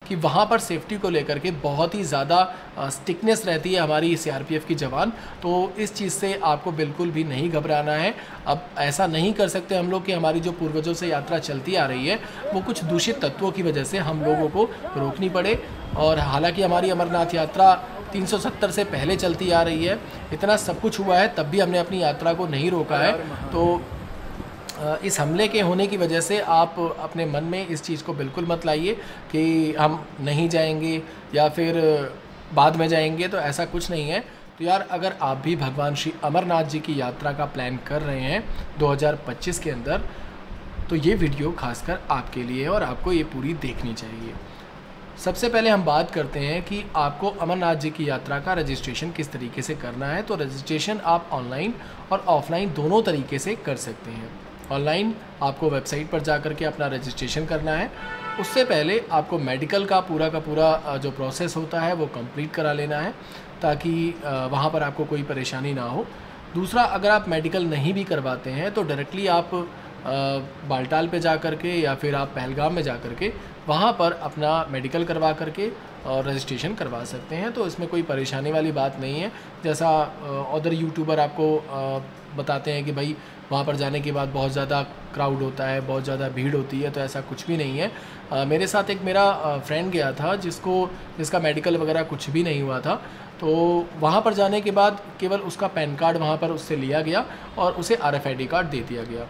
कि वहाँ पर सेफ्टी को लेकर के बहुत ही ज़्यादा स्टिकनेस रहती है हमारी सीआरपीएफ की जवान। तो इस चीज़ से आपको बिल्कुल भी नहीं घबराना है। अब ऐसा नहीं कर सकते हम लोग कि हमारी जो पूर्वजों से यात्रा चलती आ रही है वो कुछ दूषित तत्वों की वजह से हम लोगों को रोकनी पड़े। और हालांकि हमारी अमरनाथ यात्रा 370 से पहले चलती आ रही है, इतना सब कुछ हुआ है, तब भी हमने अपनी यात्रा को नहीं रोका है। तो इस हमले के होने की वजह से आप अपने मन में इस चीज़ को बिल्कुल मत लाइए कि हम नहीं जाएंगे या फिर बाद में जाएंगे, तो ऐसा कुछ नहीं है। तो यार, अगर आप भी भगवान श्री अमरनाथ जी की यात्रा का प्लान कर रहे हैं 2025 के अंदर, तो ये वीडियो खासकर आपके लिए है और आपको ये पूरी देखनी चाहिए। सबसे पहले हम बात करते हैं कि आपको अमरनाथ जी की यात्रा का रजिस्ट्रेशन किस तरीके से करना है। तो रजिस्ट्रेशन आप ऑनलाइन और ऑफलाइन दोनों तरीके से कर सकते हैं। ऑनलाइन आपको वेबसाइट पर जाकर के अपना रजिस्ट्रेशन करना है। उससे पहले आपको मेडिकल का पूरा जो प्रोसेस होता है वो कंप्लीट करा लेना है, ताकि वहाँ पर आपको कोई परेशानी ना हो। दूसरा, अगर आप मेडिकल नहीं भी करवाते हैं तो डायरेक्टली आप बालटाल पे जा कर के या फिर आप पहलगाम में जा कर के वहाँ पर अपना मेडिकल करवा करके और रजिस्ट्रेशन करवा सकते हैं। तो इसमें कोई परेशानी वाली बात नहीं है। जैसा अदर यूट्यूबर आपको बताते हैं कि भाई वहाँ पर जाने के बाद बहुत ज़्यादा क्राउड होता है, बहुत ज़्यादा भीड़ होती है, तो ऐसा कुछ भी नहीं है। मेरे साथ एक मेरा फ्रेंड गया था जिसका मेडिकल वगैरह कुछ भी नहीं हुआ था। तो वहाँ पर जाने के बाद केवल उसका पैन कार्ड वहाँ पर उससे लिया गया और उसे RFID कार्ड दे दिया गया।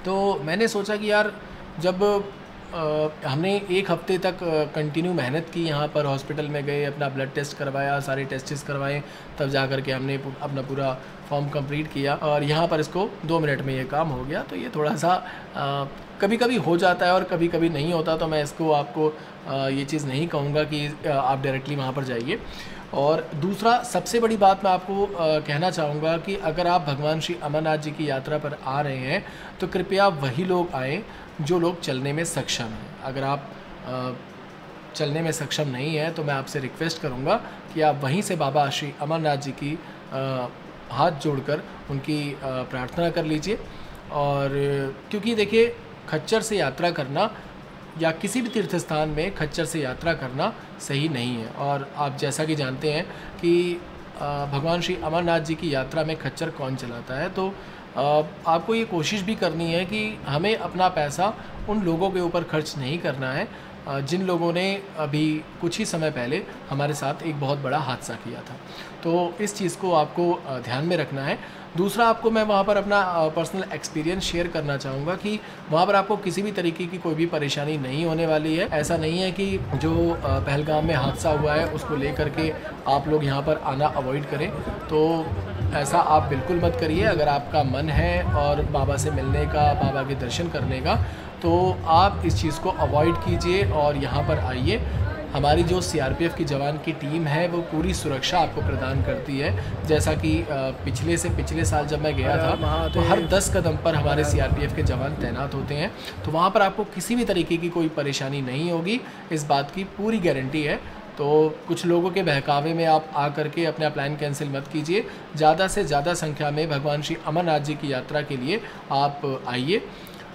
तो मैंने सोचा कि यार, जब हमने एक हफ्ते तक कंटिन्यू मेहनत की, यहाँ पर हॉस्पिटल में गए, अपना ब्लड टेस्ट करवाया, सारे टेस्ट्स करवाए, तब जा कर के हमने अपना पूरा फॉर्म कंप्लीट किया और यहाँ पर इसको 2 मिनट में ये काम हो गया। तो ये थोड़ा सा कभी कभी हो जाता है और कभी कभी नहीं होता। तो मैं इसको आपको ये चीज़ नहीं कहूँगा कि आप डायरेक्टली वहाँ पर जाइए। और दूसरा, सबसे बड़ी बात मैं आपको कहना चाहूँगा कि अगर आप भगवान श्री अमरनाथ जी की यात्रा पर आ रहे हैं तो कृपया वही लोग आएँ जो लोग चलने में सक्षम हैं। अगर आप चलने में सक्षम नहीं हैं तो मैं आपसे रिक्वेस्ट करूँगा कि आप वहीं से बाबा श्री अमरनाथ जी की हाथ जोड़कर उनकी प्रार्थना कर लीजिए। और क्योंकि देखिए, खच्चर से यात्रा करना या किसी भी तीर्थ स्थान में खच्चर से यात्रा करना सही नहीं है। और आप जैसा कि जानते हैं कि भगवान श्री अमरनाथ जी की यात्रा में खच्चर कौन चलाता है। तो आपको ये कोशिश भी करनी है कि हमें अपना पैसा उन लोगों के ऊपर खर्च नहीं करना है जिन लोगों ने अभी कुछ ही समय पहले हमारे साथ एक बहुत बड़ा हादसा किया था। तो इस चीज़ को आपको ध्यान में रखना है। दूसरा, आपको मैं वहाँ पर अपना पर्सनल एक्सपीरियंस शेयर करना चाहूँगा कि वहाँ पर आपको किसी भी तरीके की कोई भी परेशानी नहीं होने वाली है। ऐसा नहीं है कि जो पहलगाम में हादसा हुआ है उसको लेकर के आप लोग यहाँ पर आना अवॉइड करें। तो ऐसा आप बिल्कुल मत करिए। अगर आपका मन है और बाबा से मिलने का, बाबा के दर्शन करने का, तो आप इस चीज़ को अवॉइड कीजिए और यहाँ पर आइए। हमारी जो सीआरपीएफ की जवान की टीम है वो पूरी सुरक्षा आपको प्रदान करती है। जैसा कि पिछले साल जब मैं गया था तो हर 10 कदम पर हमारे सीआरपीएफ के जवान तैनात होते हैं। तो वहाँ पर आपको किसी भी तरीके की कोई परेशानी नहीं होगी, इस बात की पूरी गारंटी है। तो कुछ लोगों के बहकावे में आप आ करके अपना प्लान कैंसिल मत कीजिए। ज़्यादा से ज़्यादा संख्या में भगवान श्री अमरनाथ जी की यात्रा के लिए आप आइए।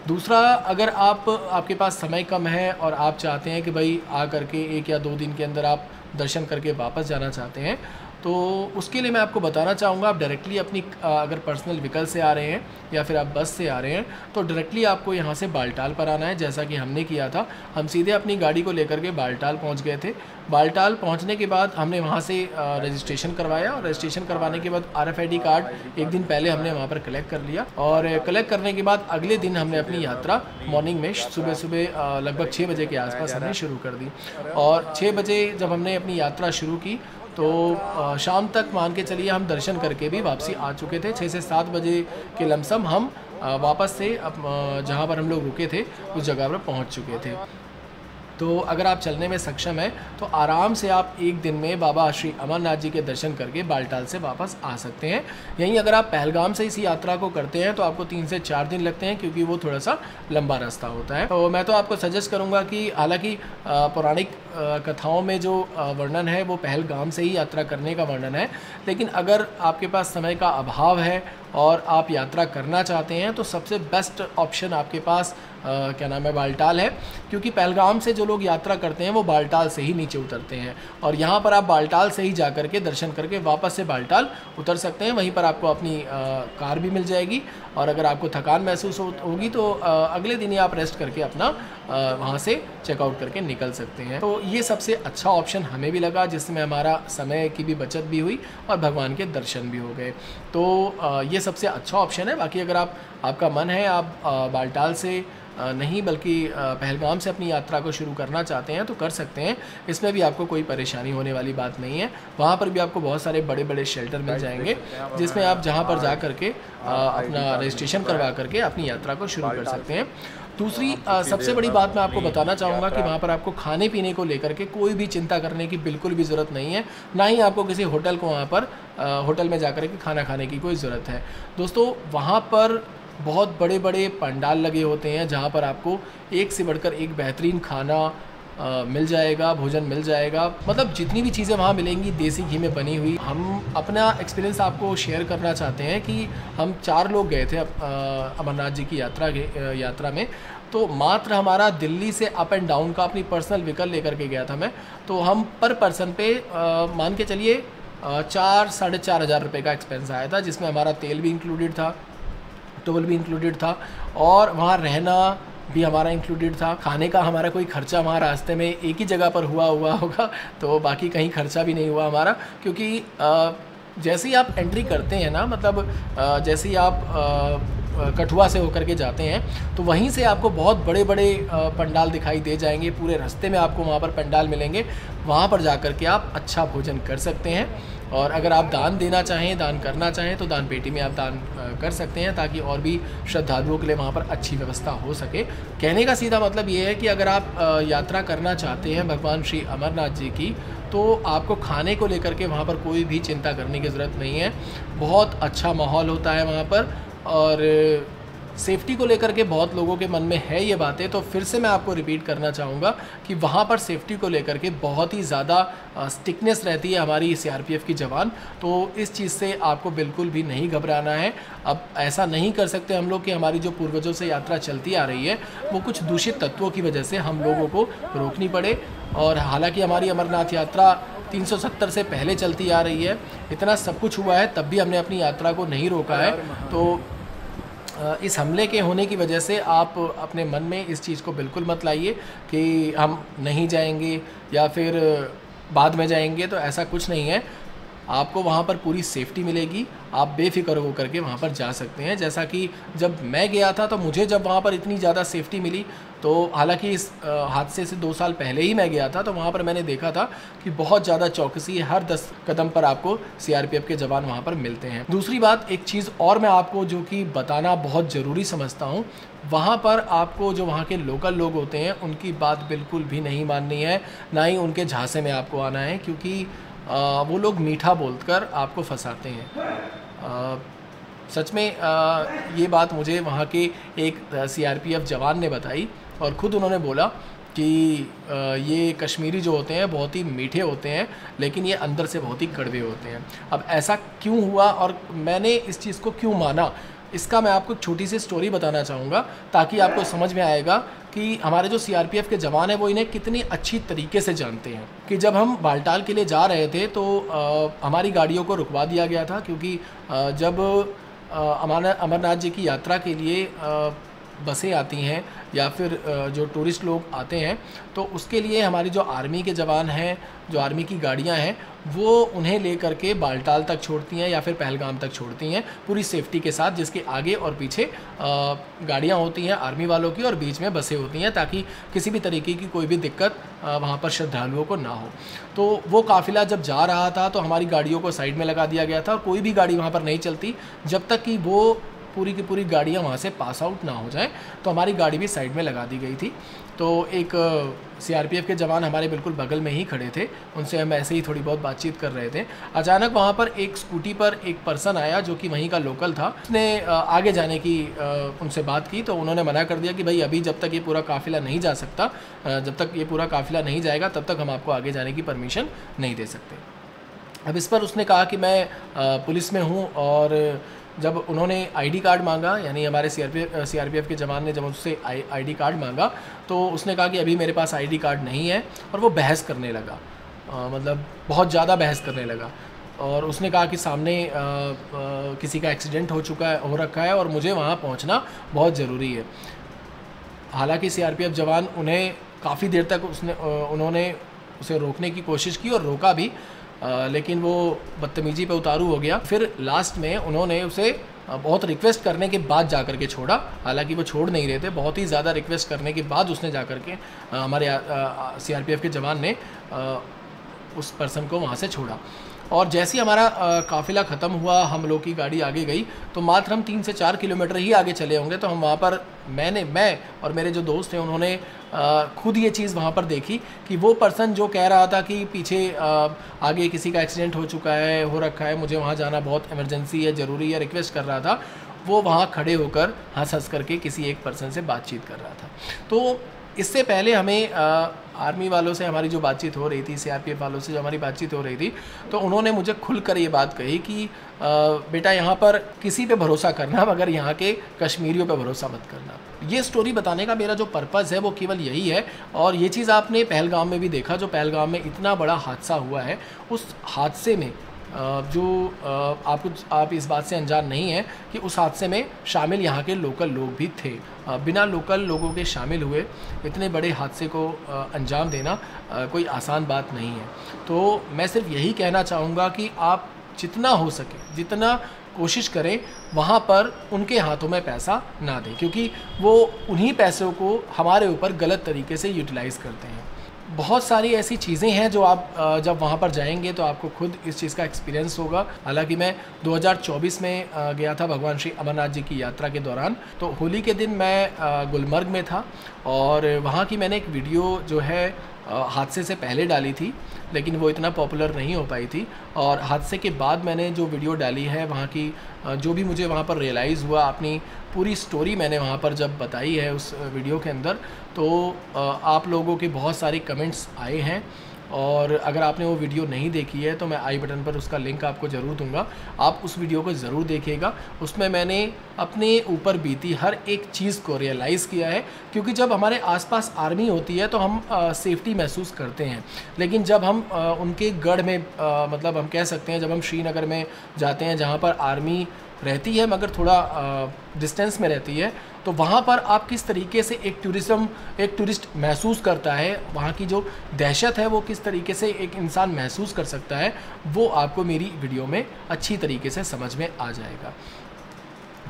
दूसरा, अगर आपके पास समय कम है और आप चाहते हैं कि भाई आ करके 1 या 2 दिन के अंदर आप दर्शन करके वापस जाना चाहते हैं, तो उसके लिए मैं आपको बताना चाहूँगा, आप डायरेक्टली अपनी अगर पर्सनल व्हीकल से आ रहे हैं या फिर आप बस से आ रहे हैं तो डायरेक्टली आपको यहाँ से बालटाल पर आना है। जैसा कि हमने किया था, हम सीधे अपनी गाड़ी को लेकर के बालटाल पहुँच गए थे। बालटाल पहुँचने के बाद हमने वहाँ से रजिस्ट्रेशन करवाया और रजिस्ट्रेशन करवाने के बाद RFID कार्ड एक दिन पहले हमने वहाँ पर कलेक्ट कर लिया। और कलेक्ट करने के बाद अगले दिन हमने अपनी यात्रा मॉर्निंग में सुबह लगभग 6 बजे के आसपास हमने शुरू कर दी। और 6 बजे जब हमने अपनी यात्रा शुरू की तो शाम तक मान के चलिए हम दर्शन करके भी वापसी आ चुके थे। 6 से 7 बजे के लमसम हम वापस से जहाँ पर हम लोग रुके थे उस जगह पर पहुँच चुके थे। तो अगर आप चलने में सक्षम हैं तो आराम से आप एक दिन में बाबा श्री अमरनाथ जी के दर्शन करके बालटाल से वापस आ सकते हैं। यहीं अगर आप पहलगाम से इस यात्रा को करते हैं तो आपको 3 से 4 दिन लगते हैं, क्योंकि वो थोड़ा सा लंबा रास्ता होता है। तो मैं तो आपको सजेस्ट करूंगा कि हालांकि पौराणिक कथाओं में जो वर्णन है वो पहलगाम से ही यात्रा करने का वर्णन है, लेकिन अगर आपके पास समय का अभाव है और आप यात्रा करना चाहते हैं तो सबसे बेस्ट ऑप्शन आपके पास क्या नाम है, बालटाल है। क्योंकि पहलगाम से जो लोग यात्रा करते हैं वो बालटाल से ही नीचे उतरते हैं और यहाँ पर आप बालटाल से ही जा करके दर्शन करके वापस से बालटाल उतर सकते हैं। वहीं पर आपको अपनी कार भी मिल जाएगी और अगर आपको थकान महसूस होगी तो अगले दिन ही आप रेस्ट करके अपना वहाँ से चेकआउट करके निकल सकते हैं। तो ये सबसे अच्छा ऑप्शन हमें भी लगा, जिसमें हमारा समय की भी बचत भी हुई और भगवान के दर्शन भी हो गए। तो ये सबसे अच्छा ऑप्शन है। बाकी अगर आपका मन है आप बालटाल से नहीं बल्कि पहलगाम से अपनी यात्रा को शुरू करना चाहते हैं तो कर सकते हैं। इसमें भी आपको कोई परेशानी होने वाली बात नहीं है। वहाँ पर भी आपको बहुत सारे बड़े बड़े शेल्टर मिल जाएंगे जिसमें आप जहाँ पर जा करके अपना रजिस्ट्रेशन करवा करके अपनी यात्रा को शुरू कर सकते हैं। दूसरी सबसे बड़ी बात मैं आपको बताना चाहूँगा कि वहाँ पर आपको खाने पीने को लेकर के कोई भी चिंता करने की बिल्कुल भी ज़रूरत नहीं है, ना ही आपको किसी होटल को वहाँ पर होटल में जा कर के खाना खाने की कोई ज़रूरत है। दोस्तों वहाँ पर बहुत बड़े बड़े पंडाल लगे होते हैं जहाँ पर आपको एक से बढ़कर एक बेहतरीन खाना मिल जाएगा, भोजन मिल जाएगा। मतलब जितनी भी चीज़ें वहाँ मिलेंगी देसी घी में बनी हुई। हम अपना एक्सपीरियंस आपको शेयर करना चाहते हैं कि हम 4 लोग गए थे अमरनाथ जी की यात्रा में। तो मात्र हमारा दिल्ली से अप एंड डाउन का अपनी पर्सनल व्हीकल लेकर के गया था मैं। तो हम पर पर्सन पे मान के चलिए 4-4.5 हज़ार रुपये का एक्सपेंस आया था, जिसमें हमारा तेल भी इंक्लूडेड था, टोल भी इंक्लूडेड था और वहाँ रहना भी हमारा इंक्लूडेड था। खाने का हमारा कोई खर्चा वहाँ रास्ते में एक ही जगह पर हुआ होगा, तो बाकी कहीं खर्चा भी नहीं हुआ हमारा। क्योंकि जैसे ही आप एंट्री करते हैं ना, मतलब जैसे ही आप कठुआ से होकर के जाते हैं तो वहीं से आपको बहुत बड़े बड़े पंडाल दिखाई दे जाएंगे। पूरे रास्ते में आपको वहाँ पर पंडाल मिलेंगे, वहाँ पर जा कर के आप अच्छा भोजन कर सकते हैं। और अगर आप दान देना चाहें, दान करना चाहें तो दान पेटी में आप दान कर सकते हैं, ताकि और भी श्रद्धालुओं के लिए वहाँ पर अच्छी व्यवस्था हो सके। कहने का सीधा मतलब ये है कि अगर आप यात्रा करना चाहते हैं भगवान श्री अमरनाथ जी की, तो आपको खाने को लेकर के वहाँ पर कोई भी चिंता करने की ज़रूरत नहीं है। बहुत अच्छा माहौल होता है वहाँ पर और सेफ़्टी को लेकर के बहुत लोगों के मन में है ये बातें। तो फिर से मैं आपको रिपीट करना चाहूँगा कि वहाँ पर सेफ़्टी को लेकर के बहुत ही ज़्यादा स्टिकनेस रहती है हमारी सीआरपीएफ़ की जवान। तो इस चीज़ से आपको बिल्कुल भी नहीं घबराना है। अब ऐसा नहीं कर सकते हम लोग कि हमारी जो पूर्वजों से यात्रा चलती आ रही है वो कुछ दूषित तत्वों की वजह से हम लोगों को रोकनी पड़े। और हालांकि हमारी अमरनाथ यात्रा 370 से पहले चलती आ रही है, इतना सब कुछ हुआ है तब भी हमने अपनी यात्रा को नहीं रोका है। तो इस हमले के होने की वजह से आप अपने मन में इस चीज़ को बिल्कुल मत लाइए कि हम नहीं जाएंगे या फिर बाद में जाएंगे, तो ऐसा कुछ नहीं है। आपको वहाँ पर पूरी सेफ्टी मिलेगी, आप बेफिक्र होकर के वहाँ पर जा सकते हैं। जैसा कि जब मैं गया था तो मुझे जब वहाँ पर इतनी ज़्यादा सेफ्टी मिली, तो हालांकि इस हादसे से 2 साल पहले ही मैं गया था, तो वहाँ पर मैंने देखा था कि बहुत ज़्यादा चौकसी हर 10 कदम पर आपको सीआरपीएफ के जवान वहाँ पर मिलते हैं। दूसरी बात, एक चीज़ और मैं आपको जो कि बताना बहुत ज़रूरी समझता हूँ, वहाँ पर आपको जो वहाँ के लोकल लोग होते हैं उनकी बात बिल्कुल भी नहीं माननी है, ना ही उनके झांसे में आपको आना है, क्योंकि वो लोग मीठा बोलकर आपको फंसाते हैं। सच में ये बात मुझे वहाँ के एक सीआरपीएफ जवान ने बताई और ख़ुद उन्होंने बोला कि ये कश्मीरी जो होते हैं बहुत ही मीठे होते हैं, लेकिन ये अंदर से बहुत ही कड़वे होते हैं। अब ऐसा क्यों हुआ और मैंने इस चीज़ को क्यों माना, इसका मैं आपको एक छोटी सी स्टोरी बताना चाहूँगा, ताकि आपको समझ में आएगा कि हमारे जो सीआरपीएफ के जवान हैं वो इन्हें कितनी अच्छी तरीके से जानते हैं। कि जब हम बालटाल के लिए जा रहे थे तो हमारी गाड़ियों को रुकवा दिया गया था, क्योंकि जब अमरनाथ जी की यात्रा के लिए बसें आती हैं या फिर जो टूरिस्ट लोग आते हैं, तो उसके लिए हमारी जो आर्मी के जवान हैं, जो आर्मी की गाड़ियां हैं, वो उन्हें लेकर के बालटाल तक छोड़ती हैं या फिर पहलगाम तक छोड़ती हैं पूरी सेफ्टी के साथ, जिसके आगे और पीछे गाड़ियां होती हैं आर्मी वालों की और बीच में बसें होती हैं, ताकि किसी भी तरीके की कोई भी दिक्कत वहाँ पर श्रद्धालुओं को ना हो। तो वो काफ़िला जब जा रहा था तो हमारी गाड़ियों को साइड में लगा दिया गया था और कोई भी गाड़ी वहाँ पर नहीं चलती जब तक कि वो पूरी की पूरी गाड़ियाँ वहाँ से पास आउट ना हो जाएं। तो हमारी गाड़ी भी साइड में लगा दी गई थी। तो एक सीआरपीएफ के जवान हमारे बिल्कुल बगल में ही खड़े थे, उनसे हम ऐसे ही थोड़ी बहुत बातचीत कर रहे थे। अचानक वहाँ पर एक स्कूटी पर एक पर्सन आया जो कि वहीं का लोकल था। उसने आगे जाने की उनसे बात की, तो उन्होंने मना कर दिया कि भाई अभी जब तक ये पूरा काफ़िला नहीं जा सकता, जब तक ये पूरा काफ़िला नहीं जाएगा तब तक हम आपको आगे जाने की परमिशन नहीं दे सकते। अब इस पर उसने कहा कि मैं पुलिस में हूँ और जब उन्होंने आईडी कार्ड मांगा, यानी हमारे सीआरपीएफ के जवान ने जब उससे आईडी कार्ड मांगा तो उसने कहा कि अभी मेरे पास आईडी कार्ड नहीं है, और वो बहस करने लगा, मतलब बहुत ज़्यादा बहस करने लगा। और उसने कहा कि सामने किसी का एक्सीडेंट हो रखा है और मुझे वहाँ पहुँचना बहुत ज़रूरी है। हालांकि सीआरपीएफ जवान उन्हें काफ़ी देर तक उन्होंने उसे रोकने की कोशिश की और रोका भी, लेकिन वो बदतमीज़ी पे उतारू हो गया। फिर लास्ट में उन्होंने उसे बहुत रिक्वेस्ट करने के बाद जा कर के छोड़ा। हालांकि वो छोड़ नहीं रहे थे, बहुत ही ज़्यादा रिक्वेस्ट करने के बाद उसने जा कर के हमारे सीआरपीएफ के जवान ने उस पर्सन को वहाँ से छोड़ा। और जैसे ही हमारा काफ़िला ख़त्म हुआ, हम लोग की गाड़ी आगे गई, तो मात्र हम 3 से 4 किलोमीटर ही आगे चले होंगे तो हम वहाँ पर मैं और मेरे जो दोस्त हैं उन्होंने खुद ये चीज़ वहाँ पर देखी कि वो पर्सन जो कह रहा था कि पीछे आगे किसी का एक्सीडेंट हो रखा है, मुझे वहाँ जाना बहुत इमरजेंसी है, ज़रूरी है, रिक्वेस्ट कर रहा था, वो वहाँ खड़े होकर हंस करके किसी एक पर्सन से बातचीत कर रहा था। तो इससे पहले हमें आर्मी वालों से हमारी जो बातचीत हो रही थी, सीआरपीएफ वालों से जो हमारी बातचीत हो रही थी, तो उन्होंने मुझे खुलकर ये बात कही कि बेटा यहाँ पर किसी पे भरोसा करना, मगर यहाँ के कश्मीरियों पे भरोसा मत करना। ये स्टोरी बताने का मेरा जो पर्पज़ है वो केवल यही है। और ये चीज़ आपने पहलगाम में भी देखा, जो पहलगाम में इतना बड़ा हादसा हुआ है, उस हादसे में आप इस बात से अनजान नहीं है कि उस हादसे में शामिल यहाँ के लोकल लोग भी थे। बिना लोकल लोगों के शामिल हुए इतने बड़े हादसे को अंजाम देना कोई आसान बात नहीं है। तो मैं सिर्फ यही कहना चाहूँगा कि आप जितना हो सके, जितना कोशिश करें, वहाँ पर उनके हाथों में पैसा ना दें, क्योंकि वो उन्हीं पैसों को हमारे ऊपर गलत तरीके से यूटिलाइज़ करते हैं। बहुत सारी ऐसी चीज़ें हैं जो आप जब वहाँ पर जाएंगे तो आपको खुद इस चीज़ का एक्सपीरियंस होगा। हालांकि मैं 2024 में गया था भगवान श्री अमरनाथ जी की यात्रा के दौरान, तो होली के दिन मैं गुलमर्ग में था और वहाँ की मैंने एक वीडियो जो है हादसे से पहले डाली थी, लेकिन वो इतना पॉपुलर नहीं हो पाई थी। और हादसे के बाद मैंने जो वीडियो डाली है, वहाँ की जो भी मुझे वहाँ पर रियलाइज़ हुआ, अपनी पूरी स्टोरी मैंने वहाँ पर जब बताई है उस वीडियो के अंदर, तो आप लोगों के बहुत सारे कमेंट्स आए हैं। और अगर आपने वो वीडियो नहीं देखी है तो मैं आई बटन पर उसका लिंक आपको ज़रूर दूंगा, आप उस वीडियो को ज़रूर देखिएगा। उसमें मैंने अपने ऊपर बीती हर एक चीज़ को रियलाइज़ किया है, क्योंकि जब हमारे आसपास आर्मी होती है तो हम सेफ्टी महसूस करते हैं, लेकिन जब हम उनके गढ़ में मतलब हम कह सकते हैं, जब हम श्रीनगर में जाते हैं जहाँ पर आर्मी रहती है मगर थोड़ा डिस्टेंस में रहती है, तो वहाँ पर आप किस तरीके से एक टूरिस्ट महसूस करता है, वहाँ की जो दहशत है वो किस तरीके से एक इंसान महसूस कर सकता है, वो आपको मेरी वीडियो में अच्छी तरीके से समझ में आ जाएगा।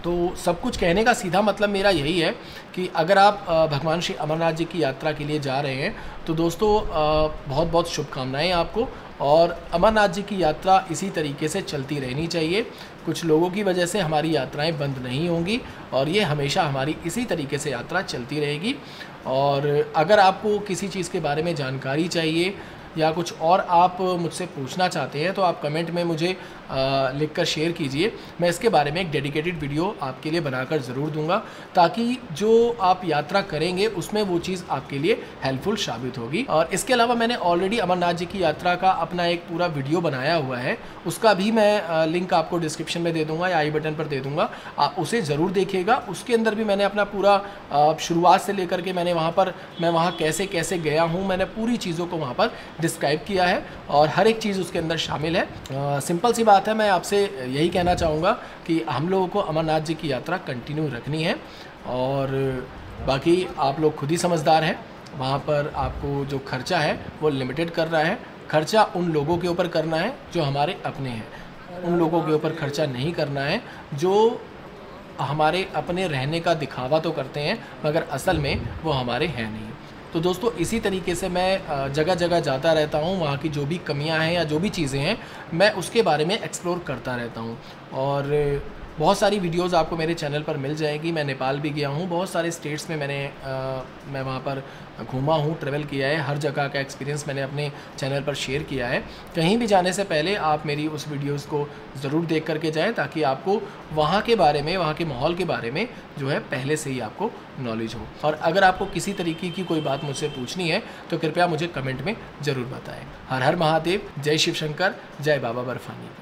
तो सब कुछ कहने का सीधा मतलब मेरा यही है कि अगर आप भगवान श्री अमरनाथ जी की यात्रा के लिए जा रहे हैं तो दोस्तों बहुत बहुत शुभकामनाएं आपको। और अमरनाथ जी की यात्रा इसी तरीके से चलती रहनी चाहिए। कुछ लोगों की वजह से हमारी यात्राएं बंद नहीं होंगी और ये हमेशा हमारी इसी तरीके से यात्रा चलती रहेगी। और अगर आपको किसी चीज़ के बारे में जानकारी चाहिए या कुछ और आप मुझसे पूछना चाहते हैं तो आप कमेंट में मुझे लिखकर शेयर कीजिए। मैं इसके बारे में एक डेडिकेटेड वीडियो आपके लिए बनाकर ज़रूर दूंगा, ताकि जो आप यात्रा करेंगे उसमें वो चीज़ आपके लिए हेल्पफुल साबित होगी। और इसके अलावा मैंने ऑलरेडी अमरनाथ जी की यात्रा का अपना एक पूरा वीडियो बनाया हुआ है, उसका भी मैं लिंक आपको डिस्क्रिप्शन में दे दूँगा या आई बटन पर दे दूँगा, आप उसे ज़रूर देखिएगा। उसके अंदर भी मैंने अपना पूरा शुरुआत से लेकर के मैं वहाँ कैसे कैसे गया हूँ, मैंने पूरी चीज़ों को वहाँ पर डिस्क्राइब किया है और हर एक चीज़ उसके अंदर शामिल है। सिंपल सी बात है, मैं आपसे यही कहना चाहूँगा कि हम लोगों को अमरनाथ जी की यात्रा कंटिन्यू रखनी है और बाकी आप लोग खुद ही समझदार हैं। वहाँ पर आपको जो खर्चा है वो लिमिटेड कर रहा है, खर्चा उन लोगों के ऊपर करना है जो हमारे अपने हैं, उन लोगों के ऊपर खर्चा नहीं करना है जो हमारे अपने रहने का दिखावा तो करते हैं मगर असल में वो हमारे हैं नहीं। तो दोस्तों इसी तरीके से मैं जगह जगह जाता रहता हूँ, वहाँ की जो भी कमियाँ हैं या जो भी चीज़ें हैं मैं उसके बारे में एक्सप्लोर करता रहता हूँ। और बहुत सारी वीडियोज़ आपको मेरे चैनल पर मिल जाएगी। मैं नेपाल भी गया हूँ, बहुत सारे स्टेट्स में मैं वहाँ पर घूमा हूँ, ट्रैवल किया है, हर जगह का एक्सपीरियंस मैंने अपने चैनल पर शेयर किया है। कहीं भी जाने से पहले आप मेरी उस वीडियोज़ को ज़रूर देख करके जाएँ, ताकि आपको वहाँ के बारे में, वहाँ के माहौल के बारे में जो है पहले से ही आपको नॉलेज हो। और अगर आपको किसी तरीके की कोई बात मुझसे पूछनी है तो कृपया मुझे कमेंट में ज़रूर बताएँ। हर हर महादेव, जय शिव शंकर, जय बाबा बर्फानी।